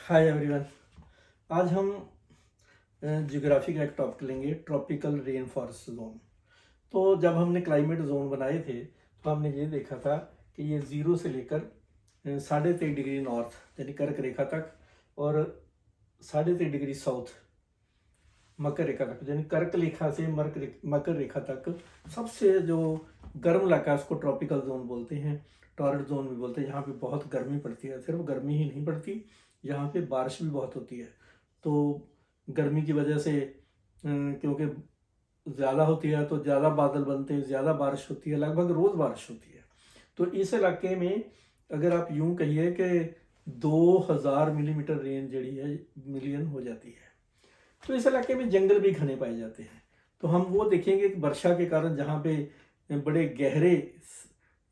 Hi everyone. आज हम geography का एक टॉपिक लेंगे, ट्रॉपिकल रेन फॉरेस्ट जोन। तो जब हमने क्लाइमेट जोन बनाए थे तो हमने ये देखा था कि ये 0 से लेकर 23.5 डिग्री नॉर्थ यानी कर्क रेखा तक और 23.5 डिग्री साउथ मकर रेखा तक, यानी कर्क रेखा से मकर रेखा तक सबसे जो गर्म इलाका है उसको ट्रॉपिकल जोन बोलते हैं, टॉर्रिड जोन भी बोलते हैं। यहाँ पे बहुत गर्मी पड़ती है, सिर्फ गर्मी ही नहीं पड़ती, यहाँ पे बारिश भी बहुत होती है। तो गर्मी की वजह से क्योंकि ज़्यादा होती है तो ज़्यादा बादल बनते हैं, ज़्यादा बारिश होती है, लगभग रोज़ बारिश होती है। तो इस इलाके में अगर आप यूं कहिए कि 2000 मिलीमीटर रेन जड़ी है मिलियन हो जाती है। तो इस इलाके में जंगल भी घने पाए जाते हैं। तो हम वो देखेंगे कि वर्षा के कारण जहाँ पे बड़े गहरे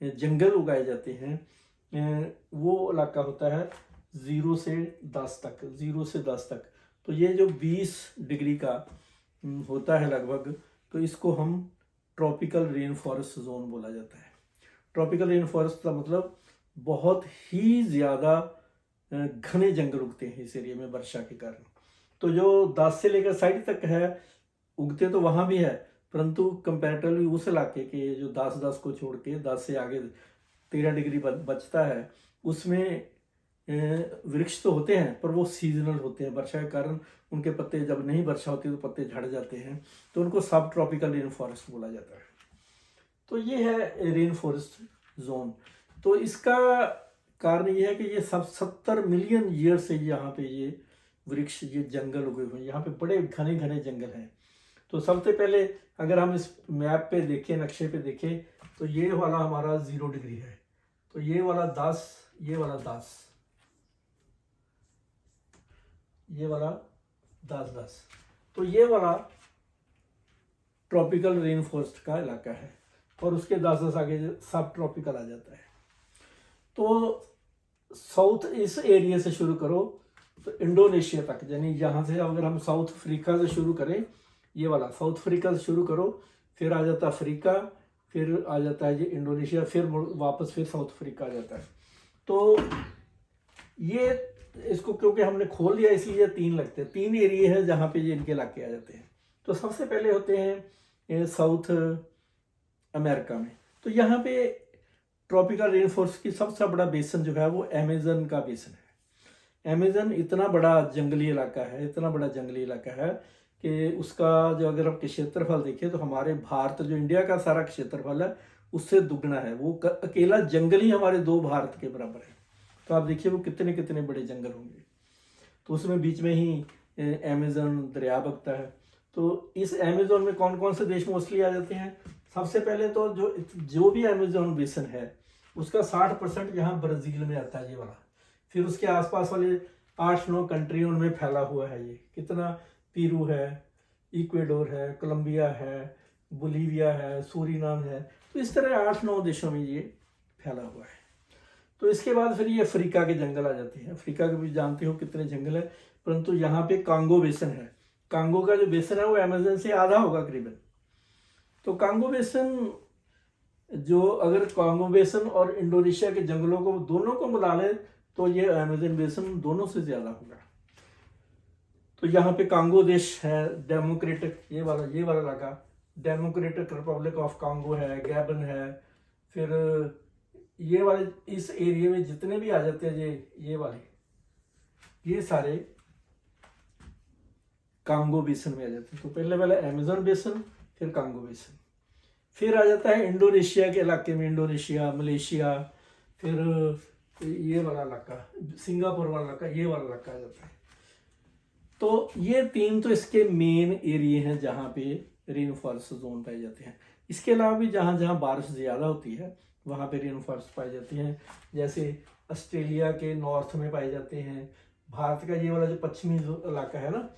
जंगल उगाए जाते हैं वो इलाका होता है 0 से 10 तक, 0 से 10 तक। तो ये जो 20 डिग्री का होता है लगभग, तो इसको हम ट्रॉपिकल रेन फॉरेस्ट जोन बोला जाता है। ट्रॉपिकल रेन फॉरेस्ट का मतलब बहुत ही ज़्यादा घने जंगल उगते हैं इस एरिया में वर्षा के कारण। तो जो 10 से लेकर 60 तक है उगते तो वहाँ भी है, परंतु कंपैरेटिवली उस इलाके के जो 10 को छोड़ के 10 से आगे 13 डिग्री बचता है उसमें वृक्ष तो होते हैं पर वो सीजनल होते हैं। वर्षा के कारण उनके पत्ते, जब नहीं वर्षा होती तो पत्ते झड़ जाते हैं, तो उनको सब ट्रॉपिकल रेन फॉरेस्ट बोला जाता है। तो ये है रेन फॉरेस्ट जोन। तो इसका कारण ये है कि ये सब 70 मिलियन ईयर से यहाँ पे ये वृक्ष, ये जंगल उगे हुए हैं। यहाँ पे बड़े घने घने जंगल हैं। तो सबसे पहले अगर हम इस मैप पे देखें, नक्शे पे देखें, तो ये वाला हमारा 0 डिग्री है, तो ये वाला 10, ये वाला 10, ये वाला 10, तो ये वाला ट्रॉपिकल रेन फॉरेस्ट का इलाका है और उसके 10 आगे सब ट्रॉपिकल आ जाता है। तो साउथ इस एरिया से शुरू करो तो इंडोनेशिया तक, यानी यहाँ से अगर हम साउथ अफ्रीका से शुरू करें, ये वाला साउथ अफ्रीका से शुरू करो, फिर आ जाता अफ्रीका, फिर आ जाता है ये इंडोनेशिया, फिर वापस फिर साउथ अफ्रीका आ जाता है। तो ये इसको क्योंकि हमने खोल दिया इसलिए 3 लगते हैं, 3 एरिया है जहाँ पे ये इनके इलाके आ जाते हैं। तो सबसे पहले होते हैं साउथ अमेरिका में। तो यहाँ पे ट्रॉपिकल रेन फॉरेस्ट की सबसे बड़ा बेसन जो है वो अमेजन का बेसन है। अमेजन इतना बड़ा जंगली इलाका है, इतना बड़ा जंगली इलाका है कि उसका जो अगर आप क्षेत्रफल देखें तो हमारे भारत, जो इंडिया का सारा क्षेत्रफल है उससे दुगना है। वो अकेला जंगल ही हमारे 2 भारत के बराबर है। तो आप देखिए वो कितने कितने बड़े जंगल होंगे। तो उसमें बीच में ही अमेजन दरिया बगता है। तो इस अमेजोन में कौन कौन से देश मोस्टली आ जाते हैं? सबसे पहले तो जो भी अमेजोन बेसन है उसका 60% यहाँ ब्राज़ील में आता है, ये वाला। फिर उसके आसपास वाले 8-9 कंट्रियों में फैला हुआ है। ये कितना, पेरू है, इक्वेडोर है, कोलंबिया है, बोलीविया है, सूरीनाम है। तो इस तरह 8-9 देशों में ये फैला हुआ है। तो इसके बाद फिर ये अफ्रीका के जंगल आ जाते हैं। अफ्रीका के भी जानते हो कितने जंगल है, परंतु यहाँ पे कांगो बेसन है। कांगो का जो बेसन है वो अमेजन से आधा होगा करीबन। तो कांगो बेसन, जो अगर कांगो बेसन और इंडोनेशिया के जंगलों को दोनों को मिला ले तो ये अमेजन बेसन दोनों से ज्यादा होगा। तो यहाँ पे कांगो देश है, डेमोक्रेटिक, ये वाला लगा, डेमोक्रेटिक रिपब्लिक ऑफ कांगो है, गैबन है। फिर ये वाले इस एरिया में जितने भी आ जाते हैं ये वाले, ये सारे कांगो बेसन में आ जाते हैं। तो पहले अमेजन बेसन, फिर कांगो बेसन, फिर आ जाता है इंडोनेशिया के इलाके में, इंडोनेशिया, मलेशिया, फिर ये वाला इलाका, सिंगापुर वाला इलाका, ये वाला इलाका आ जाता है। तो ये 3 तो इसके मेन एरिया हैं जहाँ पे रेन फॉरेस्ट जोन पाए जाते हैं। इसके अलावा भी जहाँ जहाँ बारिश ज़्यादा होती है वहाँ पे रेन फॉरेस्ट पाए जाते हैं। जैसे ऑस्ट्रेलिया के नॉर्थ में पाए जाते हैं। भारत का ये वाला जो पश्चिमी इलाका है ना,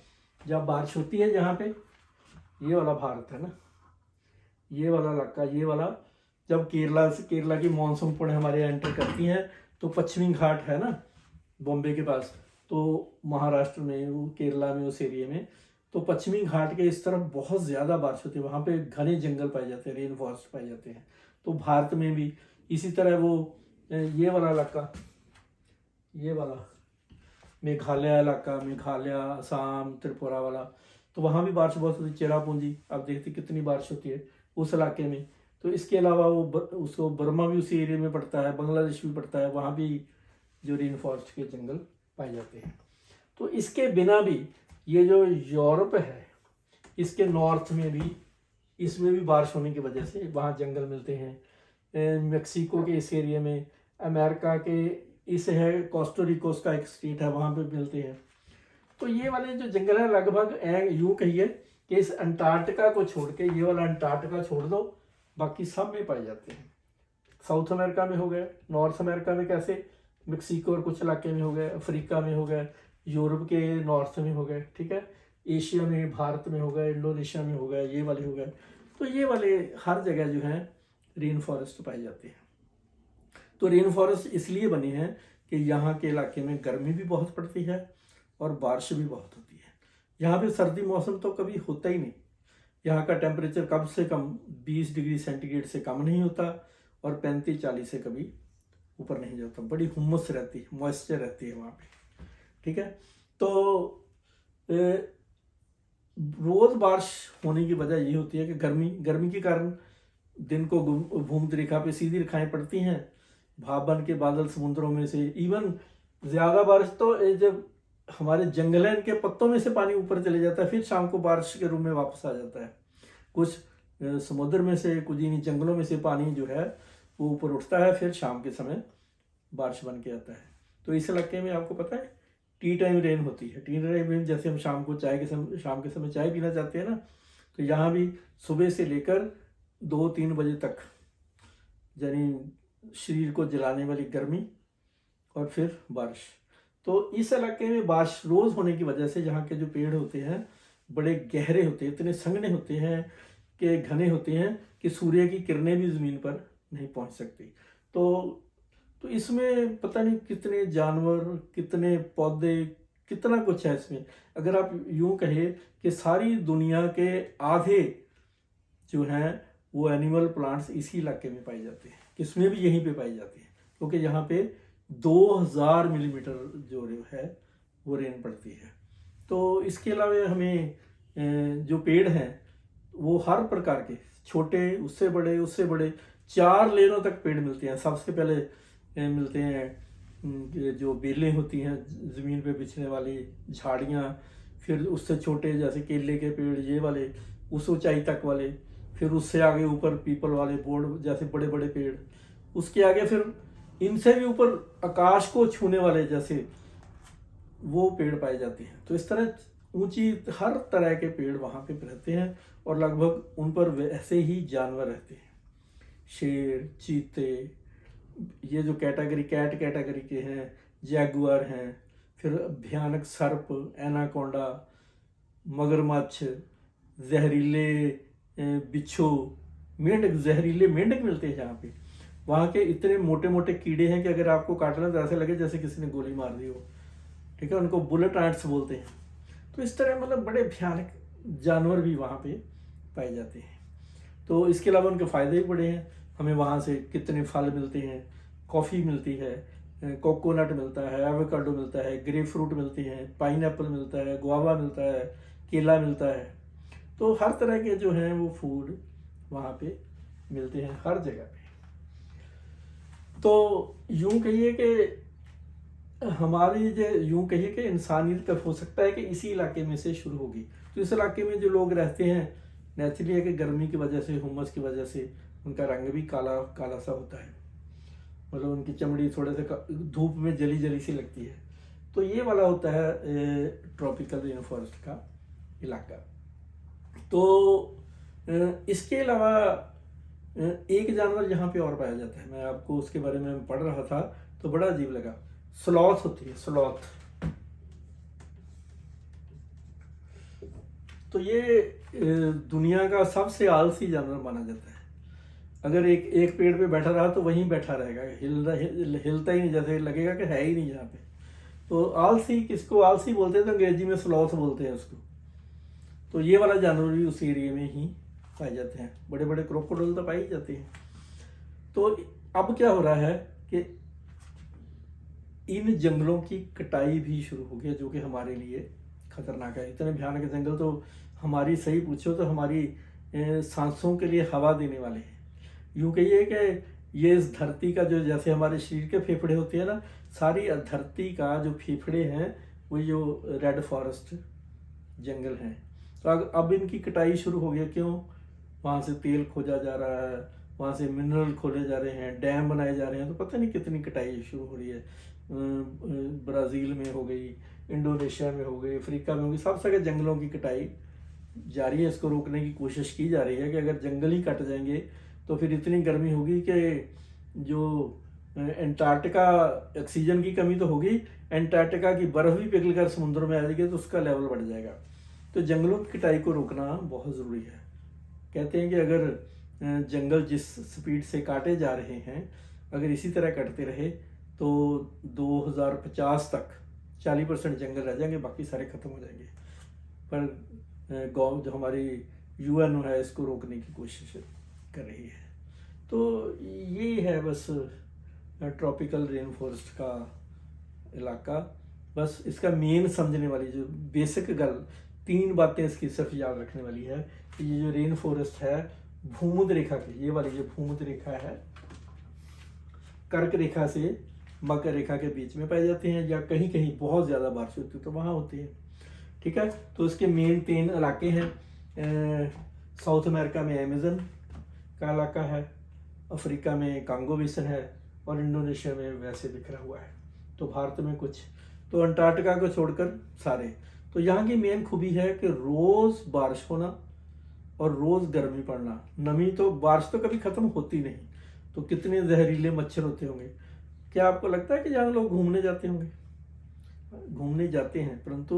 जब बारिश होती है जहाँ पे, ये वाला भारत है ना, ये वाला इलाका, ये वाला जब केरला की मानसून पुणे हमारे यहाँ एंटर करती हैं तो पश्चिमी घाट है ना बॉम्बे के पास, तो महाराष्ट्र में, वो केरला में, उस एरिया में, तो पश्चिमी घाट के इस तरफ बहुत ज़्यादा बारिश होती है। वहाँ पे घने जंगल पाए जाते हैं, रेन फॉरेस्ट पाए जाते हैं। तो भारत में भी इसी तरह वो ये वाला इलाका, ये वाला मेघालय इलाका, मेघालय, असम, त्रिपुरा वाला, तो वहाँ भी बारिश बहुत होती है। चेरापूंजी आप देखते कितनी बारिश होती है उस इलाके में। तो इसके अलावा उसको बर्मा भी उसी एरिया में पड़ता है, बांग्लादेश भी पड़ता है, वहाँ भी जो रेन फॉरेस्ट के जंगल पाए जाते हैं। तो इसके बिना भी ये जो यूरोप है, इसके नॉर्थ में भी, इसमें भी बारिश होने की वजह से वहाँ जंगल मिलते हैं। मेक्सिको के इस एरिया में, अमेरिका के इस है कोस्टोरिकोस का एक स्टेट है, वहाँ पे मिलते हैं। तो ये वाले जो जंगल है लगभग यूँ कहिए कि इस अंटार्कटिका को छोड़ के, ये वाला अंटार्कटिका छोड़ दो, बाकी सब में पाए जाते हैं। साउथ अमेरिका में हो गए, नॉर्थ अमेरिका में कैसे, मेक्सिको और कुछ इलाके में हो गए, अफ्रीका में हो गए, यूरोप के नॉर्थ में हो गए, ठीक है, एशिया में, भारत में हो गए, इंडोनेशिया में हो गए, ये वाले हो गए। तो ये वाले हर जगह जो है रेन फॉरेस्ट पाए जाते हैं। तो रेन फॉरेस्ट इसलिए बने हैं कि यहाँ के इलाके में गर्मी भी बहुत पड़ती है और बारिश भी बहुत होती है। यहाँ पे सर्दी मौसम तो कभी होता ही नहीं। यहाँ का टेम्परेचर कम से कम 20 डिग्री सेंटीग्रेड से कम नहीं होता और 35-40 से कभी ऊपर नहीं जाता। बड़ी हुम्मस रहती है, मॉइस्चर रहती है वहाँ पे, ठीक है। तो रोज बारिश होने की वजह ये होती है कि गर्मी के कारण दिन को भूमध्य रेखा पे सीधी रेखाएं पड़ती हैं, भाप बन के बादल समुद्रों में से, इवन ज़्यादा बारिश तो जब हमारे जंगल हैं इनके पत्तों में से पानी ऊपर चले जाता है, फिर शाम को बारिश के रूप में वापस आ जाता है। कुछ समुद्र में से, कुछ इन्हीं जंगलों में से पानी जो है वो ऊपर उठता है, फिर शाम के समय बारिश बन के आता है। तो इस इलाके में आपको पता है टी टाइम रेन होती है। टी टाइम रेन जैसे हम शाम के समय चाय पीना चाहते हैं ना, तो यहाँ भी सुबह से लेकर 2-3 बजे तक, यानी शरीर को जलाने वाली गर्मी और फिर बारिश। तो इस इलाके में बारिश रोज़ होने की वजह से यहाँ के जो पेड़ होते हैं बड़े गहरे होते हैं, इतने संघने होते हैं कि घने होते हैं कि सूर्य की किरणें भी ज़मीन पर नहीं पहुँच सकती। तो इसमें पता नहीं कितने जानवर, कितने पौधे, कितना कुछ है इसमें। अगर आप यूँ कहें कि सारी दुनिया के आधे जो हैं वो एनिमल प्लांट्स इसी इलाके में पाए जाते हैं, इसमें भी यहीं पे पाई जाती है, क्योंकि यहाँ पे 2000 मिलीमीटर जो है वो रेन पड़ती है। तो इसके अलावा हमें जो पेड़ हैं वो हर प्रकार के, छोटे, उससे बड़े 4 लेयरों तक पेड़ मिलते हैं। सबसे पहले मिलते हैं जो बेलें होती हैं ज़मीन पे बिछने वाली झाड़ियाँ, फिर उससे छोटे जैसे केले के पेड़ ये वाले, उस ऊंचाई तक वाले, फिर उससे आगे ऊपर पीपल वाले बोर्ड जैसे बड़े बड़े पेड़, उसके आगे फिर इनसे भी ऊपर आकाश को छूने वाले जैसे वो पेड़ पाए जाते हैं। तो इस तरह ऊंची हर तरह के पेड़ वहाँ पे रहते हैं और लगभग उन पर वैसे ही जानवर रहते हैं, शेर, चीते, ये जो कैट कैटेगरी के हैं, जैगुआर हैं, फिर भयानक सर्प, एनाकोंडा, मगरमच्छ, जहरीले बिच्छू, मेंढक, जहरीले मेंढक मिलते हैं यहाँ पे। वहाँ के इतने मोटे मोटे कीड़े हैं कि अगर आपको काटना तो ऐसे लगे जैसे किसी ने गोली मार दी हो, ठीक है, उनको बुलेट एंट्स बोलते हैं। तो इस तरह मतलब बड़े भयानक जानवर भी वहाँ पे पाए जाते हैं। तो इसके अलावा उनके फ़ायदे भी बड़े हैं। हमें वहाँ से कितने फल मिलते हैं, कॉफ़ी मिलती है, कोकोनट मिलता है, एवोकाडो मिलता है, ग्रेप फ्रूट मिलते हैं, पाइनएप्पल मिलता है, गुआवा मिलता है, केला मिलता है। तो हर तरह के जो हैं वो फूड वहाँ पे मिलते हैं हर जगह पे। तो यूँ कहिए कि हमारी जो यूँ कहिए कि इंसानियत कब हो सकता है कि इसी इलाके में से शुरू होगी। तो इस इलाके में जो लोग रहते हैं नेचुरली है कि गर्मी की वजह से, हुमस की वजह से उनका रंग भी काला काला सा होता है, मतलब उनकी चमड़ी थोड़े से धूप में जली जली सी लगती है। तो ये वाला होता है ट्रॉपिकल रेन फॉरेस्ट का इलाका। तो इसके अलावा एक जानवर यहाँ पे और पाया जाता है, मैं आपको उसके बारे में पढ़ रहा था तो बड़ा अजीब लगा। स्लॉथ होती है, स्लॉथ। तो ये दुनिया का सबसे आलसी जानवर माना जाता है। अगर एक पेड़ पे बैठा रहा तो वहीं बैठा रहेगा, हिलता ही नहीं, जैसे लगेगा कि है ही नहीं यहाँ पे। तो आलसी, किसको आलसी बोलते हैं तो अंग्रेजी में स्लॉथ बोलते हैं उसको। तो ये वाला जानवर भी उस एरिया में ही पाए जाते हैं। बड़े बड़े क्रोकोडाइल तो पाए ही जाते हैं। तो अब क्या हो रहा है कि इन जंगलों की कटाई भी शुरू हो गई है, जो कि हमारे लिए खतरनाक है। इतने भयानक जंगल तो हमारी, सही पूछो तो हमारी सांसों के लिए हवा देने वाले हैं। यूँ कहिए कि ये इस धरती का जो, जैसे हमारे शरीर के फेफड़े होते हैं ना, सारी धरती का जो फेफड़े हैं वो जो रेड फॉरेस्ट जंगल हैं। तो अब इनकी कटाई शुरू हो गई। क्यों? वहाँ से तेल खोजा जा रहा है, वहाँ से मिनरल खोले जा रहे हैं, डैम बनाए जा रहे हैं, तो पता नहीं कितनी कटाई शुरू हो रही है। ब्राज़ील में हो गई, इंडोनेशिया में हो गई, अफ्रीका में हो गई, सब जगह जंगलों की कटाई जारी है। इसको रोकने की कोशिश की जा रही है कि अगर जंगल ही कट जाएंगे तो फिर इतनी गर्मी होगी कि जो एंटार्क्टिका, ऑक्सीजन की कमी तो होगी, एंटार्क्टिका की बर्फ़ भी पिघलकर समुद्र में आ जाएगी तो उसका लेवल बढ़ जाएगा। तो जंगलों की कटाई को रोकना बहुत ज़रूरी है। कहते हैं कि अगर जंगल जिस स्पीड से काटे जा रहे हैं, अगर इसी तरह कटते रहे तो 2050 तक 40% जंगल रह जाएंगे, बाकी सारे ख़त्म हो जाएंगे। पर जो हमारी UN है, इसको रोकने की कोशिश कर रही है। तो ये है बस ट्रॉपिकल रेन फॉरेस्ट का इलाका। बस इसका मेन समझने वाली जो बेसिक गल, 3 बातें इसकी सिर्फ याद रखने वाली है कि ये जो रेन फॉरेस्ट है भूमध्य रेखा की, ये वाली जो भूमध्य रेखा है, कर्क रेखा से मकर रेखा के बीच में पाए जाते हैं, या कहीं कहीं बहुत ज़्यादा बारिश होती है तो वहाँ होती है। ठीक है, तो इसके मेन 3 इलाके हैं। साउथ अमेरिका में अमेज़न का इलाका है, अफ्रीका में कांगो बेसिन है, और इंडोनेशिया में वैसे बिखरा हुआ है। तो भारत में कुछ, तो अंटार्कटिका को छोड़कर सारे। तो यहाँ की मेन खूबी है कि रोज़ बारिश होना और रोज़ गर्मी पड़ना। नमी तो, बारिश तो कभी ख़त्म होती नहीं। तो कितने जहरीले मच्छर होते होंगे। क्या आपको लगता है कि जहाँ लोग घूमने जाते होंगे? घूमने जाते हैं, परंतु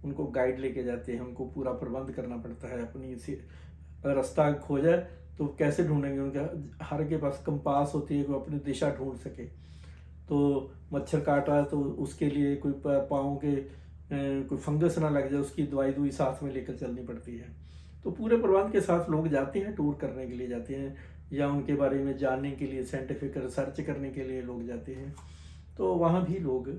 उनको गाइड लेके जाते हैं, उनको पूरा प्रबंध करना पड़ता है। अपनी से रास्ता खो जाए तो कैसे ढूंढेंगे? उनका हर के पास कंपास होती है, वो अपनी दिशा ढूंढ सके। तो मच्छर काट रहा है तो उसके लिए कोई पाँव के कोई फंगस ना लग जाए, उसकी दवाई साथ में लेकर चलनी पड़ती है। तो पूरे प्रबंध के साथ लोग जाते हैं, टूर करने के लिए जाते हैं, या उनके बारे में जानने के लिए, साइंटिफिक रिसर्च करने के लिए लोग जाते हैं। तो वहाँ भी लोग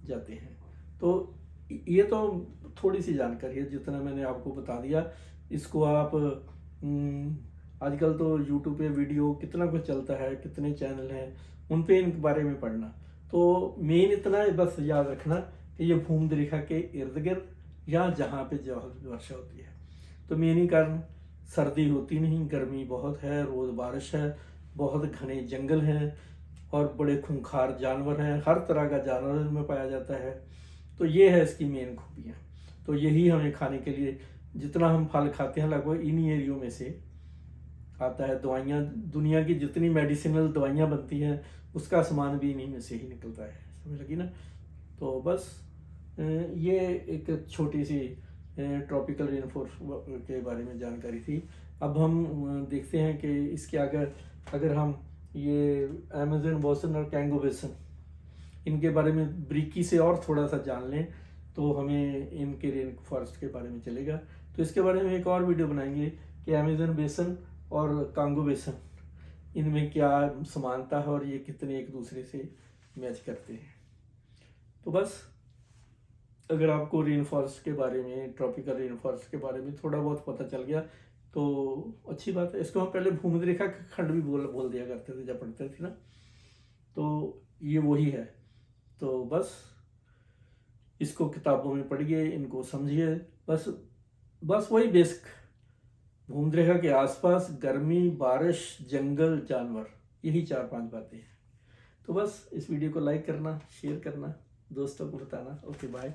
जाते हैं। तो ये तो थोड़ी सी जानकारी है, जितना मैंने आपको बता दिया। इसको आप आजकल तो यूट्यूब पे वीडियो कितना कुछ चलता है, कितने चैनल हैं, उन पे इनके बारे में पढ़ना। तो मेन इतना है, बस याद रखना कि ये भूमध्य रेखा के इर्द गिर्द या जहाँ पे वर्षा होती है। तो मेन ही कारण, सर्दी होती नहीं, गर्मी बहुत है, रोज़ बारिश है, बहुत घने जंगल हैं, और बड़े खूंखार जानवर हैं, हर तरह का जानवर में पाया जाता है। तो ये है इसकी मेन खूबियाँ। तो यही हमें खाने के लिए, जितना हम फल खाते हैं लगभग इन्हीं एरियो में से आता है। दवाइयाँ, दुनिया की जितनी मेडिसिनल दवाइयाँ बनती हैं उसका सामान भी इन्हीं में से ही निकलता है। समझ लगी ना? तो बस ये एक छोटी सी ट्रॉपिकल रेनफॉरेस्ट के बारे में जानकारी थी। अब हम देखते हैं कि इसके अगर हम ये अमेज़न बेसिन और कांगो बेसिन, इनके बारे में ब्रीकी से और थोड़ा सा जान लें तो हमें इनके रेन फॉरेस्ट के बारे में चलेगा। तो इसके बारे में एक और वीडियो बनाएंगे कि अमेज़न बेसिन और कांगो बेसिन, इनमें क्या समानता है और ये कितने एक दूसरे से मैच करते हैं। तो बस, अगर आपको रेन फॉरेस्ट के बारे में, ट्रॉपिकल रेन फॉरेस्ट के बारे में थोड़ा बहुत पता चल गया तो अच्छी बात है। इसको हम पहले भूमध्य रेखा खंड भी बोल दिया करते थे जब पढ़ते थे ना। तो ये वही है। तो बस इसको किताबों में पढ़िए, इनको समझिए। बस वही बेसिक, भूमध्य रेखा के आसपास गर्मी, बारिश, जंगल, जानवर, यही 4-5 बातें हैं। तो बस इस वीडियो को लाइक करना, शेयर करना, दोस्तों को बताना। Okay, bye.